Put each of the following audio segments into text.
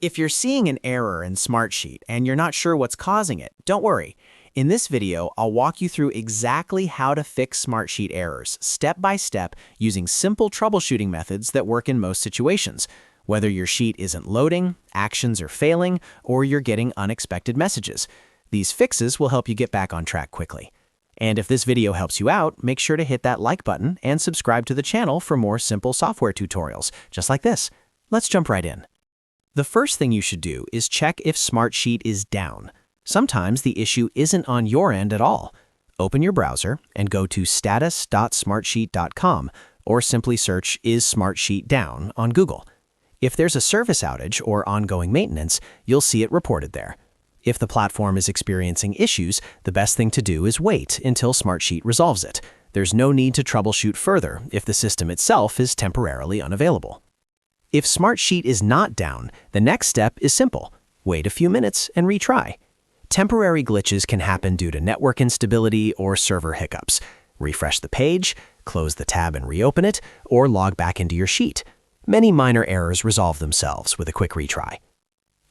If you're seeing an error in Smartsheet and you're not sure what's causing it, don't worry. In this video, I'll walk you through exactly how to fix Smartsheet errors, step by step, using simple troubleshooting methods that work in most situations, whether your sheet isn't loading, actions are failing, or you're getting unexpected messages. These fixes will help you get back on track quickly. And if this video helps you out, make sure to hit that like button and subscribe to the channel for more simple software tutorials, just like this. Let's jump right in. The first thing you should do is check if Smartsheet is down. Sometimes the issue isn't on your end at all. Open your browser and go to status.smartsheet.com or simply search "Is Smartsheet down" on Google. If there's a service outage or ongoing maintenance, you'll see it reported there. If the platform is experiencing issues, the best thing to do is wait until Smartsheet resolves it. There's no need to troubleshoot further if the system itself is temporarily unavailable. If Smartsheet is not down, the next step is simple. Wait a few minutes and retry. Temporary glitches can happen due to network instability or server hiccups. Refresh the page, close the tab and reopen it, or log back into your sheet. Many minor errors resolve themselves with a quick retry.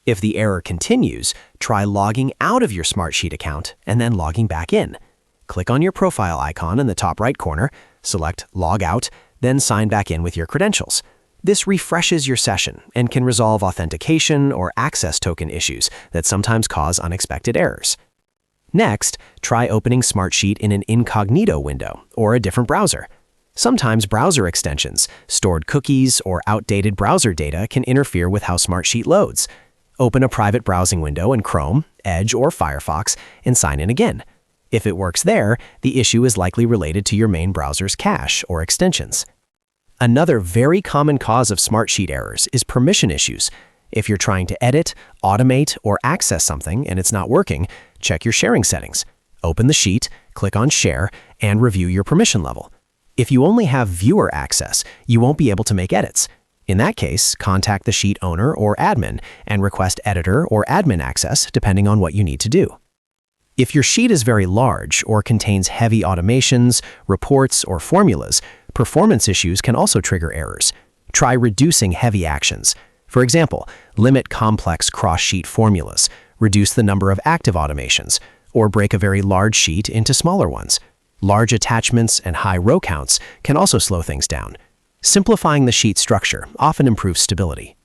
If the error continues, try logging out of your Smartsheet account and then logging back in. Click on your profile icon in the top right corner, select Log Out, then sign back in with your credentials. This refreshes your session and can resolve authentication or access token issues that sometimes cause unexpected errors. Next, try opening Smartsheet in an Incognito window or a different browser. Sometimes browser extensions, stored cookies, or outdated browser data can interfere with how Smartsheet loads. Open a private browsing window in Chrome, Edge, or Firefox and sign in again. If it works there, the issue is likely related to your main browser's cache or extensions. Another very common cause of Smartsheet errors is permission issues. If you're trying to edit, automate, or access something and it's not working, check your sharing settings. Open the sheet, click on Share, and review your permission level. If you only have viewer access, you won't be able to make edits. In that case, contact the sheet owner or admin and request editor or admin access depending on what you need to do. If your sheet is very large or contains heavy automations, reports, or formulas, performance issues can also trigger errors. Try reducing heavy actions. For example, limit complex cross-sheet formulas, reduce the number of active automations, or break a very large sheet into smaller ones. Large attachments and high row counts can also slow things down. Simplifying the sheet structure often improves stability.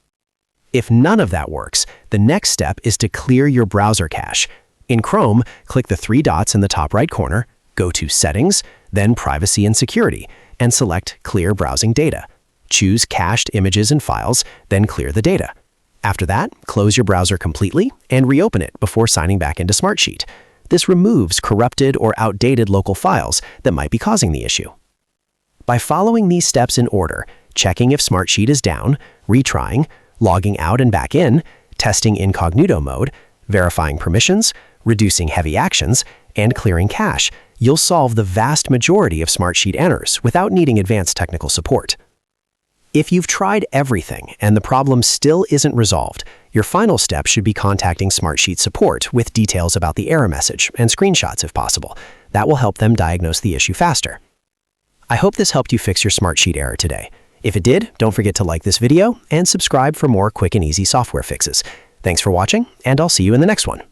If none of that works, the next step is to clear your browser cache. In Chrome, click the three dots in the top right corner, go to Settings, then Privacy and Security, and select Clear Browsing Data. Choose Cached Images and Files, then clear the data. After that, close your browser completely and reopen it before signing back into Smartsheet. This removes corrupted or outdated local files that might be causing the issue. By following these steps in order, checking if Smartsheet is down, retrying, logging out and back in, testing incognito mode, verifying permissions, reducing heavy actions, and clearing cache, you'll solve the vast majority of Smartsheet errors without needing advanced technical support. If you've tried everything and the problem still isn't resolved, your final step should be contacting Smartsheet support with details about the error message and screenshots if possible. That will help them diagnose the issue faster. I hope this helped you fix your Smartsheet error today. If it did, don't forget to like this video and subscribe for more quick and easy software fixes. Thanks for watching, and I'll see you in the next one.